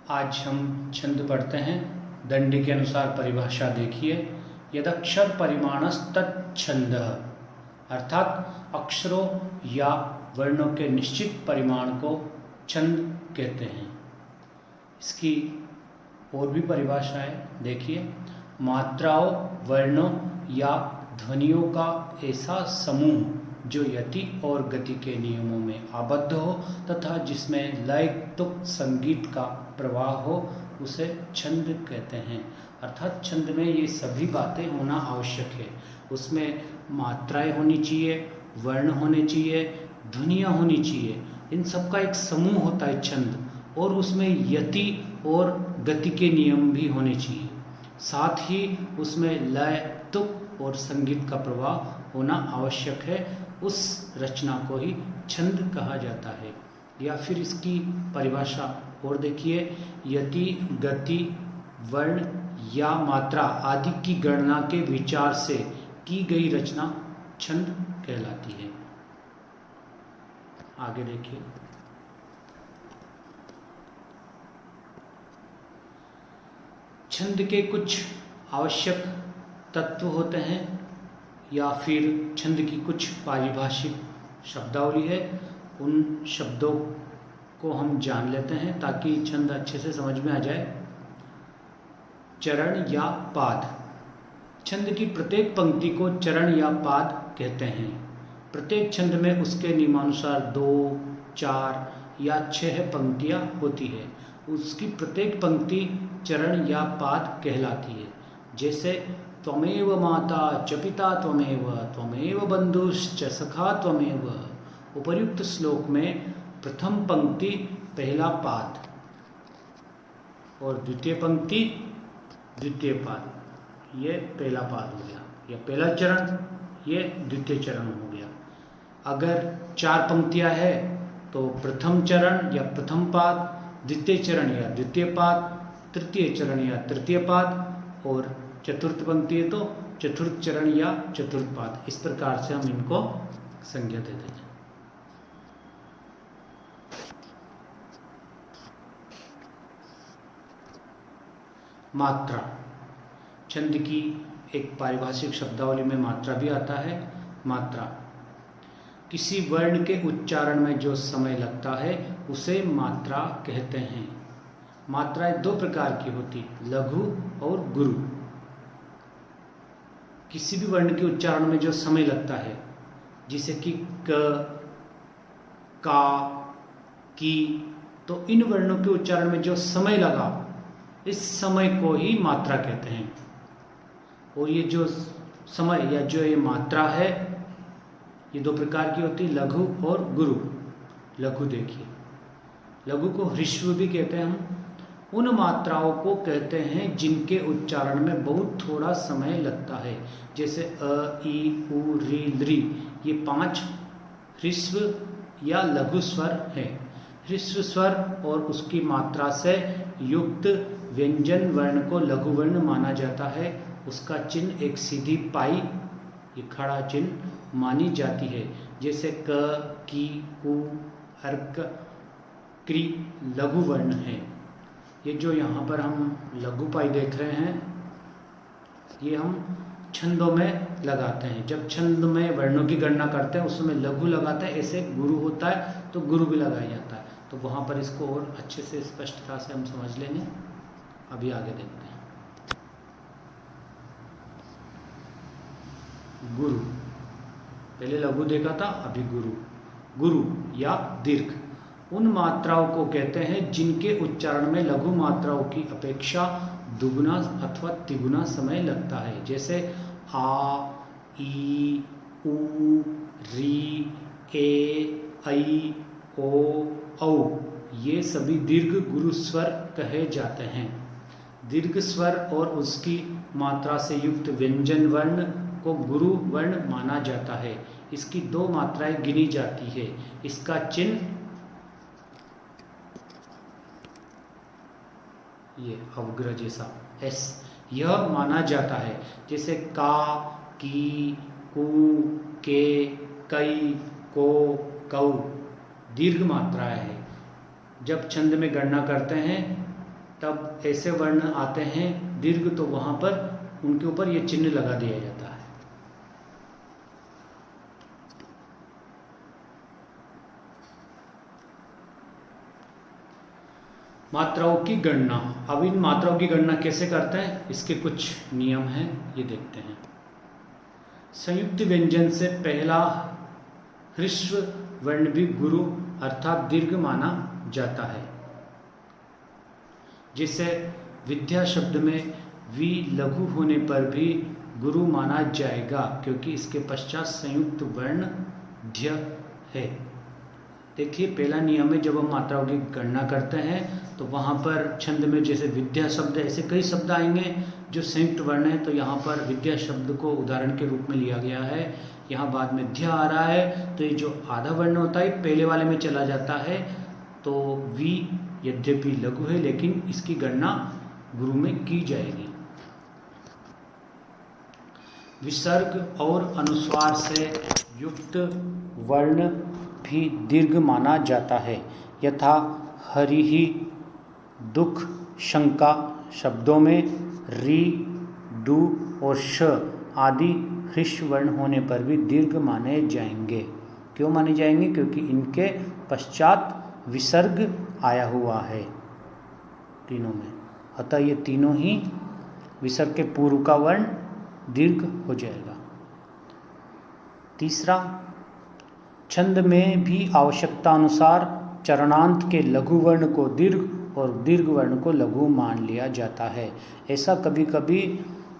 आज हम छंद पढ़ते हैं। दंडी के अनुसार परिभाषा देखिए। यदक्षर परिमाणस्तच्छंदः, अर्थात अक्षरों या वर्णों के निश्चित परिमाण को छंद कहते हैं। इसकी और भी परिभाषाएं देखिए। मात्राओं, वर्णों या ध्वनियों का ऐसा समूह जो यति और गति के नियमों में आबद्ध हो तथा जिसमें लय, तुक, संगीत का प्रवाह हो, उसे छंद कहते हैं। अर्थात छंद में ये सभी बातें होना आवश्यक है। उसमें मात्राएं होनी चाहिए, वर्ण होने चाहिए, ध्वनियाँ होनी चाहिए। इन सब का एक समूह होता है छंद, और उसमें यति और गति के नियम भी होने चाहिए। साथ ही उसमें लय, तुक और संगीत का प्रवाह होना आवश्यक है। उस रचना को ही छंद कहा जाता है। या फिर इसकी परिभाषा और देखिए। यति, गति, वर्ण या मात्रा आदि की गणना के विचार से की गई रचना छंद कहलाती है। आगे देखिए। छंद के कुछ आवश्यक तत्व होते हैं या फिर छंद की कुछ पारिभाषिक शब्दावली है। उन शब्दों को हम जान लेते हैं ताकि छंद अच्छे से समझ में आ जाए। चरण या पाद। छंद की प्रत्येक पंक्ति को चरण या पाद कहते हैं। प्रत्येक छंद में उसके नियमानुसार 2, 4 या 6 पंक्तियाँ होती है। उसकी प्रत्येक पंक्ति चरण या पाद कहलाती है। जैसे त्वमेव माता च पिता त्वमेव, त्वमेव बंधुश्च सखा त्वमेव। उपर्युक्त श्लोक में प्रथम पंक्ति पहला पाद और द्वितीय पंक्ति द्वितीय पाद, ये पहला पाद हो गया, या पहला चरण, ये द्वितीय चरण हो गया। अगर 4 पंक्तियां है तो प्रथम चरण या प्रथम पाद, द्वितीय चरण या द्वितीय पाद, तृतीय चरण या तृतीय पाद, और चतुर्थ पंक्ति है तो चतुर्थ चरण या चतुर्थ पाद। इस प्रकार से हम इनको संज्ञा देते हैं। मात्रा। छंद की एक पारिभाषिक शब्दावली में मात्रा भी आता है। मात्रा किसी वर्ण के उच्चारण में जो समय लगता है उसे मात्रा कहते हैं। मात्राएं 2 प्रकार की होती, लघु और गुरु। किसी भी वर्ण के उच्चारण में जो समय लगता है, जैसे कि क, का, की, तो इन वर्णों के उच्चारण में जो समय लगा, इस समय को ही मात्रा कहते हैं। और ये जो समय या जो ये मात्रा है, ये 2 प्रकार की होती, लघु और गुरु। लघु देखिए, लघु को ह्रस्व भी कहते हैं हम। उन मात्राओं को कहते हैं जिनके उच्चारण में बहुत थोड़ा समय लगता है। जैसे अ, ई, उ, री, लृ, ये 5 ह्रस्व या लघु स्वर है। ह्रस्व स्वर और उसकी मात्रा से युक्त व्यंजन वर्ण को लघु वर्ण माना जाता है। उसका चिन्ह एक सीधी पाई, ये खड़ा चिन्ह मानी जाती है। जैसे क, की, कु, अर्क, क्री लघु वर्ण है। ये जो यहाँ पर हम लघु पाई देख रहे हैं, ये हम छंदों में लगाते हैं। जब छंद में वर्णों की गणना करते हैं उसमें लघु लगाते हैं। ऐसे गुरु होता है तो गुरु भी लगाया जाता है। तो वहाँ पर इसको और अच्छे से स्पष्टता से हम समझ लेंगे। अभी आगे देखते हैं। गुरु, पहले लघु देखा था, अभी गुरु। गुरु या दीर्घ उन मात्राओं को कहते हैं जिनके उच्चारण में लघु मात्राओं की अपेक्षा दुगुना अथवा तिगुना समय लगता है। जैसे आ, ई, उ, री, ए, ऐ, ओ, औ, ये सभी दीर्घ गुरु स्वर कहे जाते हैं। दीर्घ स्वर और उसकी मात्रा से युक्त व्यंजन वर्ण को गुरु वर्ण माना जाता है। इसकी 2 मात्राएं गिनी जाती है। इसका चिन्ह ये अवग्रह जैसा एस, यह माना जाता है। जैसे का, की, कु, के, कई, को, कौ दीर्घ मात्राएं है। जब छंद में गणना करते हैं तब ऐसे वर्ण आते हैं दीर्घ, तो वहाँ पर उनके ऊपर ये चिन्ह लगा दिया जाता है। मात्राओं की गणना। अब इन मात्राओं की गणना कैसे करते हैं, इसके कुछ नियम हैं, ये देखते हैं। संयुक्त व्यंजन से पहला ह्रस्व वर्ण भी गुरु अर्थात दीर्घ माना जाता है। जैसे विद्या शब्द में वी लघु होने पर भी गुरु माना जाएगा, क्योंकि इसके पश्चात संयुक्त वर्ण ध्य है। देखिए, पहला नियम है, जब हम मात्राओं की गणना करते हैं तो वहाँ पर छंद में जैसे विद्या शब्द, ऐसे कई शब्द आएंगे जो संयुक्त वर्ण है, तो यहाँ पर विद्या शब्द को उदाहरण के रूप में लिया गया है। यहाँ बाद में ध्य आ रहा है, तो ये जो आधा वर्ण होता है पहले वाले में चला जाता है। तो वी यद्यपि लघु है, लेकिन इसकी गणना गुरु में की जाएगी। विसर्ग और अनुस्वार से युक्त वर्ण भी दीर्घ माना जाता है। यथा हरिहि, दुख, शंका शब्दों में री, डू और श आदि ह्रस्व वर्ण होने पर भी दीर्घ माने जाएंगे। क्यों माने जाएंगे? क्योंकि इनके पश्चात विसर्ग आया हुआ है तीनों में, अतः ये तीनों ही विसर्ग के पूर्व का वर्ण दीर्घ हो जाएगा। तीसरा, छंद में भी आवश्यकता अनुसार चरणांत के लघु वर्ण को दीर्घ और दीर्घ वर्ण को लघु मान लिया जाता है। ऐसा कभी कभी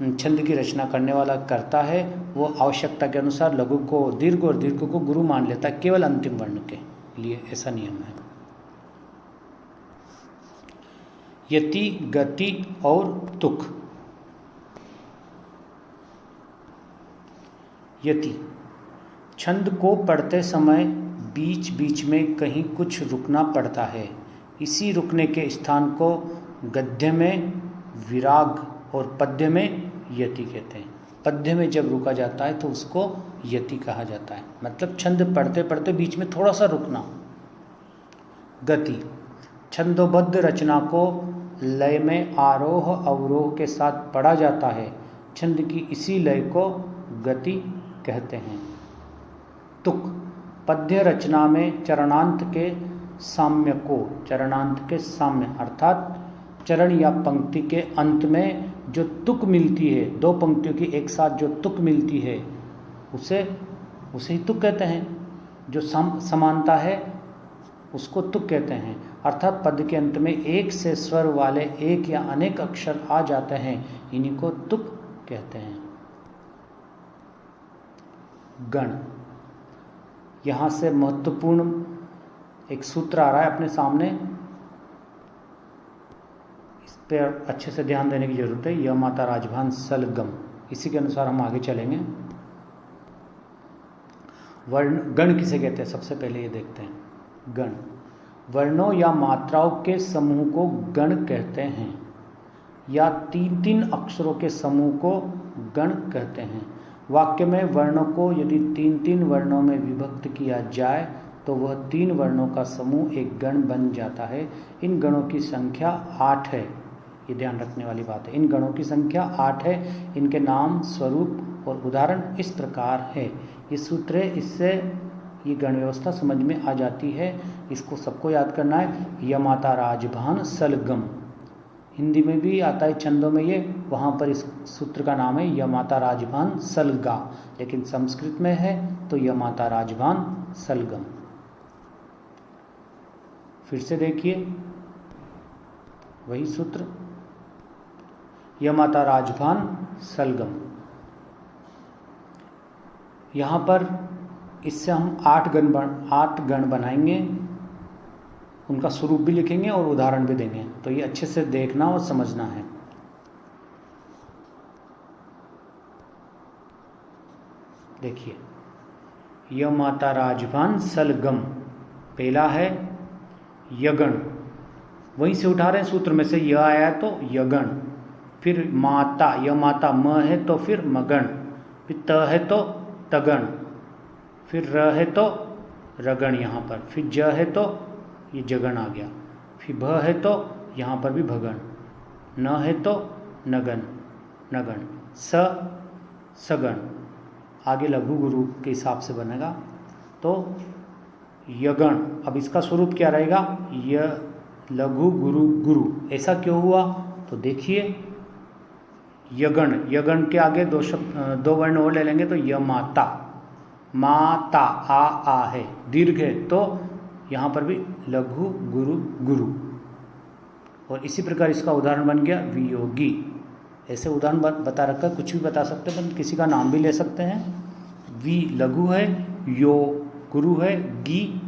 छंद की रचना करने वाला करता है, वो आवश्यकता के अनुसार लघु को दीर्घ और दीर्घ को गुरु मान लेता है, केवल अंतिम वर्ण के लिए ऐसा नियम है। यति, गति और तुक। यति, छंद को पढ़ते समय बीच बीच में कहीं कुछ रुकना पड़ता है। इसी रुकने के स्थान को गद्य में विराग और पद्य में यति कहते हैं। पद्य में जब रुका जाता है तो उसको यति कहा जाता है, मतलब छंद पढ़ते पढ़ते बीच में थोड़ा सा रुकना। गति, छंदोबद्ध रचना को लय में आरोह अवरोह के साथ पढ़ा जाता है। छंद की इसी लय को गति कहते हैं। तुक, पद्य रचना में चरणांत के साम्य को, चरणांत के साम्य अर्थात चरण या पंक्ति के अंत में जो तुक मिलती है, दो पंक्तियों की एक साथ जो तुक मिलती है उसे ही तुक कहते हैं। जो समानता है उसको तुक कहते हैं, अर्थात पद के अंत में एक से स्वर वाले एक या अनेक अक्षर आ जाते हैं, इन्हीं को तुक कहते हैं। गण, यहाँ से महत्वपूर्ण एक सूत्र आ रहा है अपने सामने, इस पर अच्छे से ध्यान देने की जरूरत है। य माता राजभान सलगम, इसी के अनुसार हम आगे चलेंगे। वर्ण, गण किसे कहते हैं सबसे पहले ये देखते हैं। गण, वर्णों या मात्राओं के समूह को गण कहते हैं, या तीन तीन अक्षरों के समूह को गण कहते हैं। वाक्य में वर्णों को यदि तीन तीन वर्णों में विभक्त किया जाए तो वह तीन वर्णों का समूह एक गण बन जाता है। इन गणों की संख्या 8 है, ये ध्यान रखने वाली बात है। इन गणों की संख्या 8 है। इनके नाम, स्वरूप और उदाहरण इस प्रकार है। ये सूत्र है, इससे ये गण व्यवस्था समझ में आ जाती है। इसको सबको याद करना है। यमाता राजभान सलगम, हिंदी में भी आता है छंदों में ये, वहाँ पर इस सूत्र का नाम है यमाता राजभान सलगा, लेकिन संस्कृत में है तो यमाता राजभान सलगम। फिर से देखिए वही सूत्र, यमाता राजभान सलगम। यहाँ पर इससे हम 8 गण बनाएंगे, उनका स्वरूप भी लिखेंगे और उदाहरण भी देंगे, तो ये अच्छे से देखना और समझना है। देखिए, य माता राजभान सलगम, पहला है यगण, वहीं से उठा रहे हैं सूत्र में से, य आया तो यगण, फिर माता, य माता म है तो फिर मगण, फिर त है तो तगण, फिर र है तो रगण यहाँ पर, फिर ज है तो ये जगण आ गया, फिर भ है तो यहाँ पर भी भगण, न है तो नगन, नगन, सगण, आगे लघु गुरु के हिसाब से बनेगा। तो यगण, अब इसका स्वरूप क्या रहेगा, य लघु गुरु गुरु, ऐसा क्यों हुआ, तो देखिए यगण, यगण के आगे दो वर्ण और ले लेंगे तो यमाता, माता, आ है, दीर्घ है, तो यहाँ पर भी लघु गुरु गुरु। और इसी प्रकार इसका उदाहरण बन गया वियोगी। ऐसे उदाहरण बता रखा, कुछ भी बता सकते हैं, किसी का नाम भी ले सकते हैं। वि लघु है, यो गुरु है, गी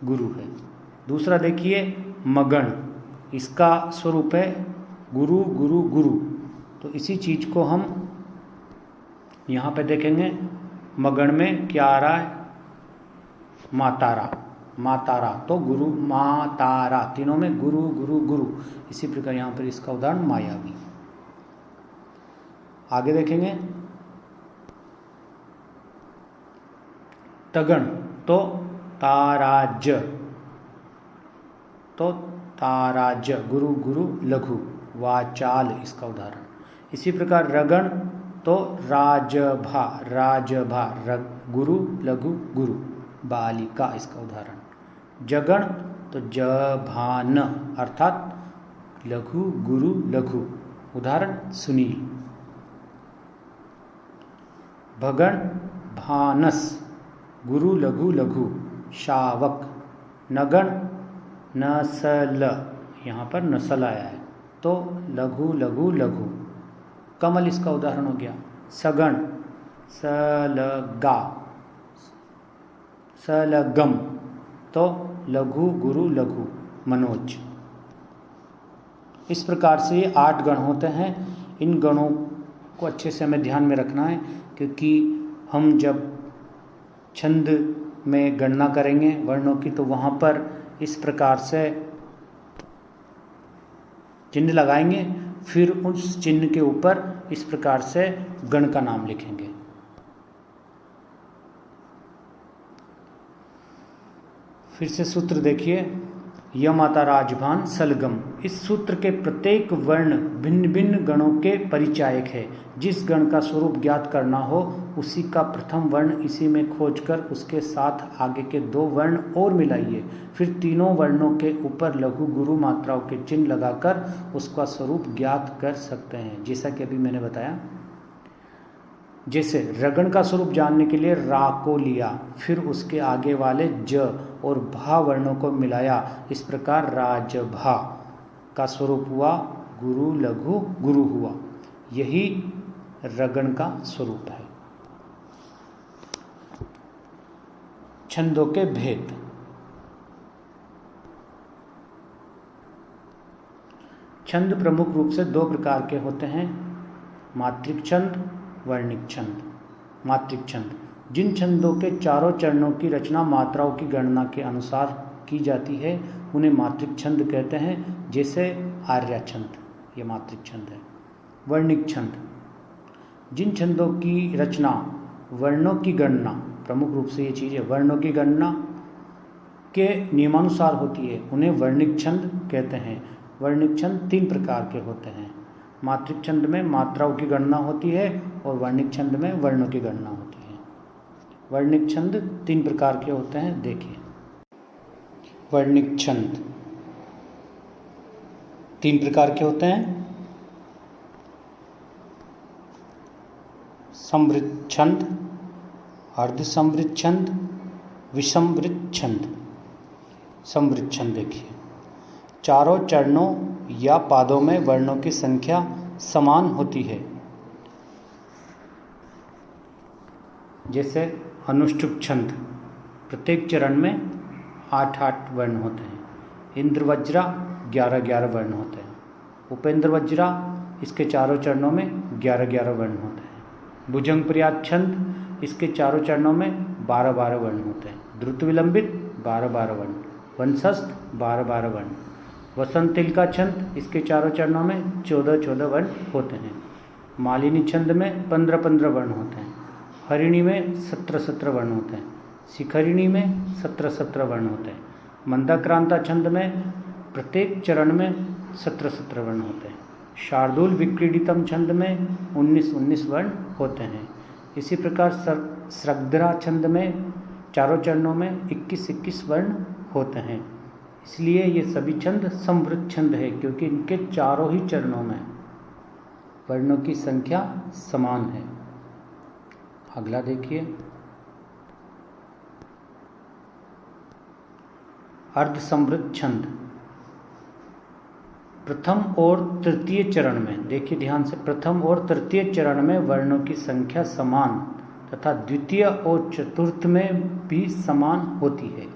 गुरु है। दूसरा देखिए मगन, इसका स्वरूप है गुरु गुरु गुरु। तो इसी चीज को हम यहाँ पे देखेंगे, मगन में क्या आ रहा है, मातारा, मातारा, तो गुरु मातारा, तीनों में गुरु गुरु गुरु। इसी प्रकार यहाँ पर इसका उदाहरण मायावी। आगे देखेंगे तगण, तो ताराज, तो ताराज, गुरु गुरु लघु, वाचाल इसका उदाहरण। इसी प्रकार रगण, तो राजभा, राजभा, गुरु लघु गुरु, बालिका इसका उदाहरण। जगण, तो जभान अर्थात लघु गुरु लघु, उदाहरण सुनील। भगण, भानस, गुरु लघु लघु, शावक। नगण, नसल, यहाँ पर नसल आया है, तो लघु लघु लघु, कमल इसका उदाहरण हो गया। सगण, सलगा, सलगम, तो लघु गुरु लघु, मनोज। इस प्रकार से ये 8 गण होते हैं। इन गणों को अच्छे से हमें ध्यान में रखना है, क्योंकि हम जब छंद में गणना करेंगे वर्णों की, तो वहाँ पर इस प्रकार से चिन्ह लगाएंगे, फिर उस चिन्ह के ऊपर इस प्रकार से गण का नाम लिखेंगे। फिर से सूत्र देखिए, यमाता राजभान सलगम। इस सूत्र के प्रत्येक वर्ण भिन्न भिन्न गणों के परिचायक है। जिस गण का स्वरूप ज्ञात करना हो उसी का प्रथम वर्ण इसी में खोजकर उसके साथ आगे के 2 वर्ण और मिलाइए, फिर तीनों वर्णों के ऊपर लघु गुरु मात्राओं के चिन्ह लगाकर उसका स्वरूप ज्ञात कर सकते हैं। जैसा कि अभी मैंने बताया, जैसे रगण का स्वरूप जानने के लिए रा को लिया, फिर उसके आगे वाले ज और भा वर्णों को मिलाया, इस प्रकार राजभा का स्वरूप हुआ, गुरु लघु गुरु हुआ। यही रगण का स्वरूप है। छंदों के भेद। छंद प्रमुख रूप से 2 प्रकार के होते हैं, मात्रिक छंद, वर्णिक छंद। मात्रिक छंद, जिन छंदों के चारों चरणों की रचना मात्राओं की गणना के अनुसार की जाती है उन्हें मात्रिक छंद कहते हैं, जैसे आर्या छंद, ये मात्रिक छंद है। वर्णिक छंद, जिन छंदों की रचना वर्णों की गणना, प्रमुख रूप से ये चीज़ है, वर्णों की गणना के नियमानुसार होती है, उन्हें वर्णिक छंद कहते हैं। वर्णिक छंद 3 प्रकार के होते हैं। मात्रिक छंद में मात्राओं की गणना होती है और वर्णिक छंद में वर्णों की गणना होती है। वर्णिक छंद 3 प्रकार के होते हैं, देखिए। वर्णिक छंद 3 प्रकार के होते हैं, समवृत छंद, अर्धसमवृत छंद, विषमवृत छंद। समवृत छंद देखिए, चारों चरणों या पादों में वर्णों की संख्या समान होती है, जैसे अनुष्टुप छंद, प्रत्येक चरण में 8-8 वर्ण होते हैं। इंद्रवज्रा 11-11 वर्ण होते हैं। उपेंद्र वज्रा, इसके चारों चरणों में 11-11 वर्ण होते हैं। भुजंग प्रयात छंद, इसके चारों चरणों में 12-12 वर्ण होते हैं। द्रुत विलंबित 12-12 वर्ण, वंशस्थ 12-12 वर्ण। वसंत तिलका छंद, इसके चारों चरणों में 14-14 वर्ण होते हैं। मालिनी छंद में 15-15 वर्ण होते हैं। हरिणी में 17-17 वर्ण होते हैं। शिखरिणी में 17-17 वर्ण होते हैं। मंदाक्रांता छंद में प्रत्येक चरण में 17-17 वर्ण होते हैं। शार्दूल विक्रीडितम छंद में 19-19 वर्ण होते हैं। इसी प्रकार स्रग्धरा छंद में चारों चरणों में 21-21 वर्ण होते हैं। इसलिए ये सभी छंद समवृत छंद है, क्योंकि इनके चारों ही चरणों में वर्णों की संख्या समान है। अगला देखिए, अर्धसमवृत छंद। प्रथम और तृतीय चरण में, देखिए ध्यान से, प्रथम और तृतीय चरण में वर्णों की संख्या समान तथा द्वितीय और चतुर्थ में भी समान होती है।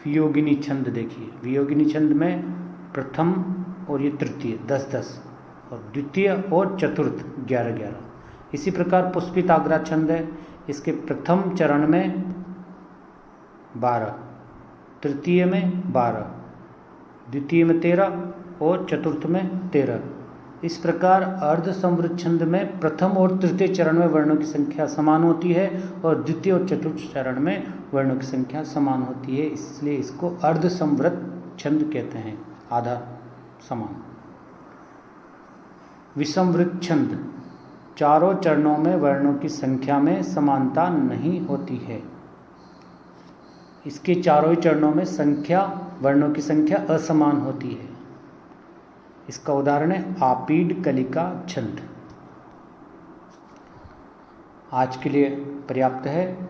वियोगिनी छंद देखिए, वियोगिनी छंद में प्रथम और ये तृतीय 10-10 और द्वितीय और चतुर्थ 11-11। इसी प्रकार पुष्पिताग्रा छंद है, इसके प्रथम चरण में 12, तृतीय में 12, द्वितीय में 13 और चतुर्थ में 13। इस प्रकार अर्धसमवृत छंद में प्रथम और तृतीय चरण में वर्णों की संख्या समान होती है और द्वितीय और चतुर्थ चरण में वर्णों की संख्या समान होती है, इसलिए इसको अर्धसमवृत छंद कहते हैं, आधा समान। विषमवृत छंद, चारों चरणों में वर्णों की संख्या में समानता नहीं होती है। इसके चारों ही चरणों में वर्णों की संख्या असमान होती है। इसका उदाहरण है आपीड कलिका छंद। आज के लिए पर्याप्त है।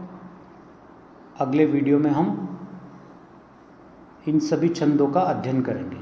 अगले वीडियो में हम इन सभी छंदों का अध्ययन करेंगे।